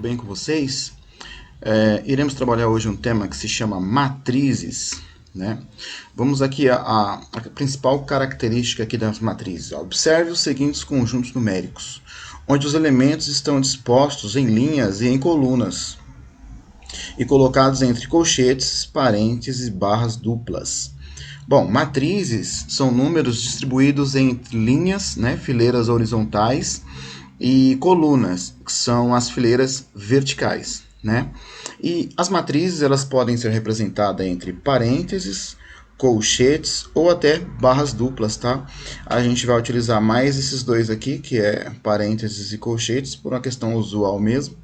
bem com vocês? Iremos trabalhar hoje um tema que se chama matrizes, né? Vamos aqui a principal característica aqui das matrizes. Observe os seguintes conjuntos numéricos, onde os elementos estão dispostos em linhas e em colunas, e colocados entre colchetes, parênteses e barras duplas. Bom, matrizes são números distribuídos entre linhas, né, fileiras horizontais, e colunas, que são as fileiras verticais, né? E as matrizes elas podem ser representadas entre parênteses, colchetes ou até barras duplas, tá? A gente vai utilizar mais esses dois aqui, que é parênteses e colchetes, por uma questão usual mesmo.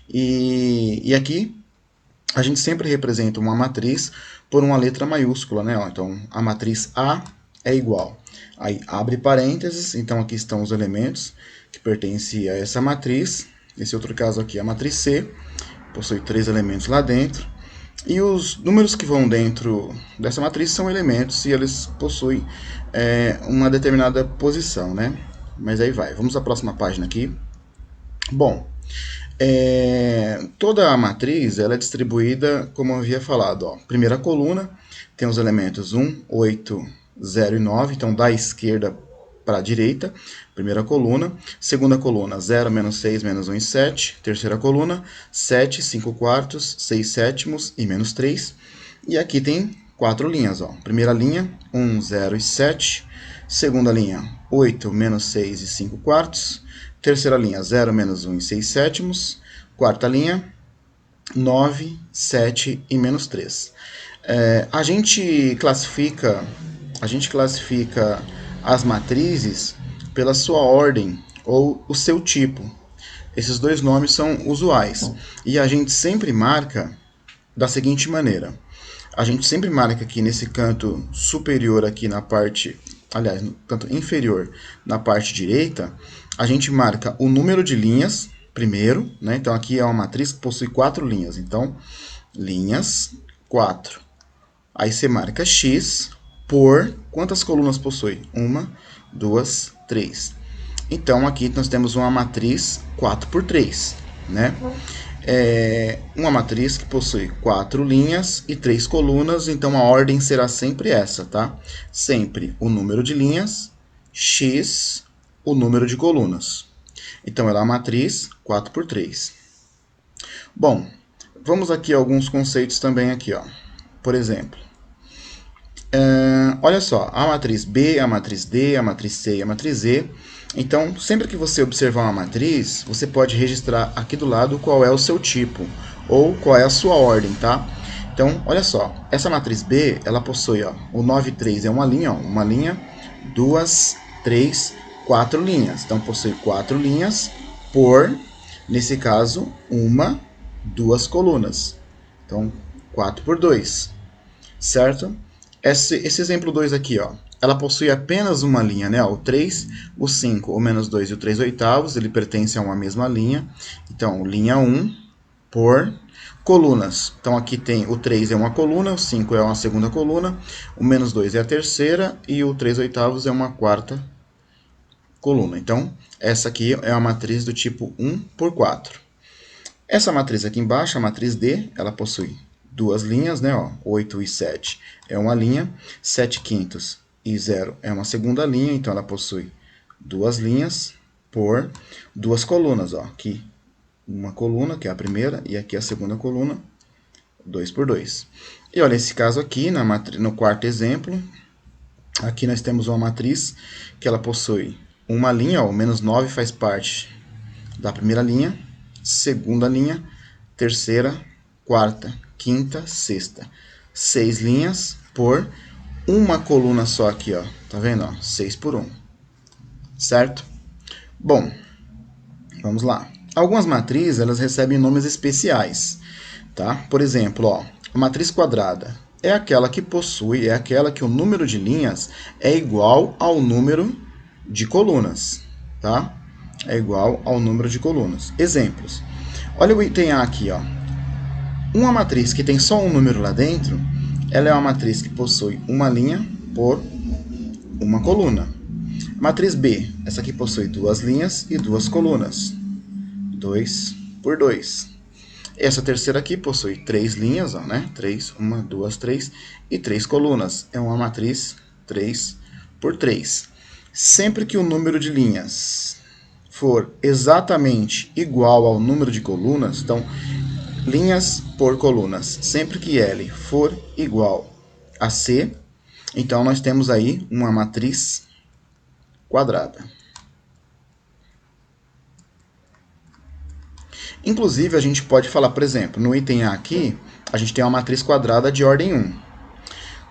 E aqui a gente sempre representa uma matriz por uma letra maiúscula, né? Então, a matriz A é igual. Aí, abre parênteses, então aqui estão os elementos que pertencem a essa matriz. Esse outro caso aqui, a matriz C, possui 3 elementos lá dentro. E os números que vão dentro dessa matriz são elementos e eles possuem uma determinada posição, né? Mas aí vai, vamos à próxima página aqui. Bom, toda a matriz ela é distribuída, como eu havia falado. Ó. Primeira coluna tem os elementos 1, 8, 0 e 9, então da esquerda para a direita, primeira coluna. Segunda coluna, 0, menos 6, menos 1 e 7. Terceira coluna, 7, 5 quartos, 6 sétimos e menos 3. E aqui tem 4 linhas. Ó. Primeira linha, 1, 0 e 7. Segunda linha, 8, menos 6 e 5 quartos. Terceira linha, 0, menos 1 e 6 sétimos. Quarta linha, 9, 7 e menos 3. A gente classifica as matrizes pela sua ordem ou o seu tipo. Esses dois nomes são usuais. E a gente sempre marca da seguinte maneira. A gente sempre marca aqui nesse canto superior aqui na parte, aliás, no canto inferior na parte direita, a gente marca o número de linhas primeiro, né? Então aqui é uma matriz que possui 4 linhas. Então, linhas 4. Aí você marca X por quantas colunas possui? 1, 2, 3. Então aqui nós temos uma matriz 4 por 3, né? Uma matriz que possui 4 linhas e 3 colunas, então a ordem será sempre essa, tá? Sempre o número de linhas, x, o número de colunas. Então ela é uma matriz 4 por 3. Bom, vamos aqui a alguns conceitos também aqui, ó. Por exemplo, olha só, a matriz B, a matriz D, a matriz C e a matriz Z. Então, sempre que você observar uma matriz, você pode registrar aqui do lado qual é o seu tipo, ou qual é a sua ordem, tá? Então, olha só, essa matriz B, ela possui, ó, o 9 e 3 é uma linha, 2, 3, 4 linhas. Então, possui 4 linhas por, nesse caso, 1, 2 colunas. Então, 4 por 2, certo? Esse exemplo 2 aqui, ó, ela possui apenas uma linha, né? O 3, o 5, o menos 2 e o 3 oitavos, ele pertence a uma mesma linha. Então, linha 1 por colunas. Então, aqui tem o 3 é uma coluna, o 5 é uma segunda coluna, o menos 2 é a terceira e o 3 oitavos é uma quarta coluna. Então, essa aqui é a matriz do tipo 1 por 4. Essa matriz aqui embaixo, a matriz D, ela possui 2 linhas, né? Ó, 8 e 7 é uma linha, 7 quintos e 0 é uma segunda linha, então ela possui 2 linhas por 2 colunas. Ó. Aqui uma coluna, que é a primeira, e aqui a segunda coluna, 2 por 2. E olha, esse caso aqui, no quarto exemplo, aqui nós temos uma matriz que ela possui uma linha, ó, o menos 9 faz parte da primeira linha, segunda linha, terceira, quarta, quinta, sexta. 6 linhas por uma coluna só aqui, ó. Tá vendo? Ó? 6 por 1. Certo? Bom, vamos lá. Algumas matrizes, elas recebem nomes especiais, tá? Por exemplo, ó, a matriz quadrada é aquela que o número de linhas é igual ao número de colunas, tá? É igual ao número de colunas. Exemplos. Olha o item A aqui, ó. Uma matriz que tem só um número lá dentro, ela é uma matriz que possui uma linha por uma coluna. Matriz B, essa aqui possui 2 linhas e 2 colunas. 2 por 2. Essa terceira aqui possui 3 linhas, ó, né? 3, 1, 2, 3 e 3 colunas. É uma matriz 3 por 3. Sempre que o número de linhas for exatamente igual ao número de colunas, então, linhas por colunas, sempre que L for igual a C, então nós temos aí uma matriz quadrada. Inclusive, a gente pode falar, por exemplo, no item A aqui, a gente tem uma matriz quadrada de ordem 1.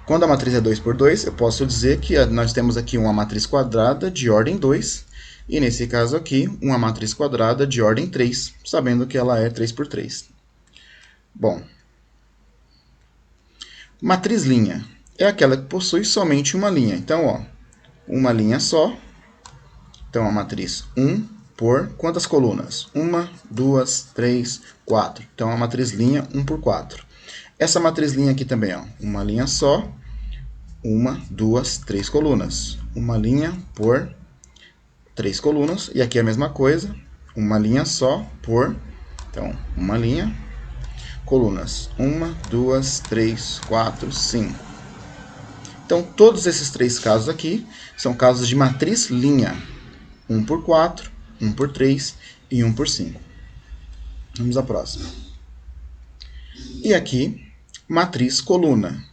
Quando a matriz é 2 por 2, eu posso dizer que nós temos aqui uma matriz quadrada de ordem 2, e nesse caso aqui, uma matriz quadrada de ordem 3, sabendo que ela é 3 por 3. Bom, matriz linha é aquela que possui somente uma linha. Então, ó, uma linha só. Então, a matriz 1 por quantas colunas? 1, 2, 3, 4. Então, a matriz linha 1 por 4. Essa matriz linha aqui também, ó, uma linha só, 1, 2, 3 colunas. Uma linha por 3 colunas. E aqui é a mesma coisa, uma linha só por, então, uma linha, colunas 1, 2, 3, 4, 5. Então, todos esses 3 casos aqui são casos de matriz linha. 1 por 4, 1 por 3 e 1 por 5. Vamos à próxima. E aqui, matriz coluna.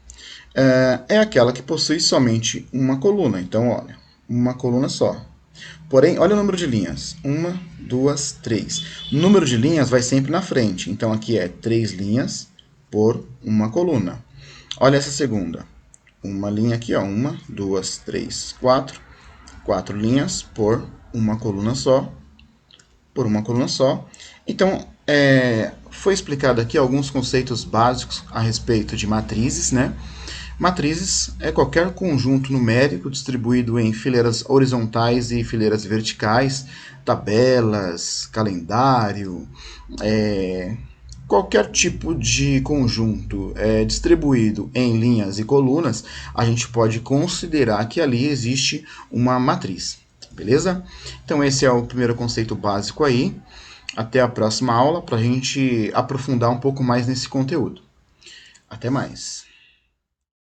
É aquela que possui somente uma coluna. Então, olha, uma coluna só. Porém, olha o número de linhas. 1, 2, 3. O número de linhas vai sempre na frente. Então, aqui é 3 linhas por uma coluna. Olha essa segunda. Uma linha aqui, ó. 1, 2, 3, 4. 4 linhas por uma coluna só. Por uma coluna só. Então, foi explicado aqui alguns conceitos básicos a respeito de matrizes, né? Matrizes é qualquer conjunto numérico distribuído em fileiras horizontais e fileiras verticais, tabelas, calendário, qualquer tipo de conjunto distribuído em linhas e colunas, a gente pode considerar que ali existe uma matriz, beleza? Então esse é o primeiro conceito básico aí. Até a próxima aula para a gente aprofundar um pouco mais nesse conteúdo. Até mais!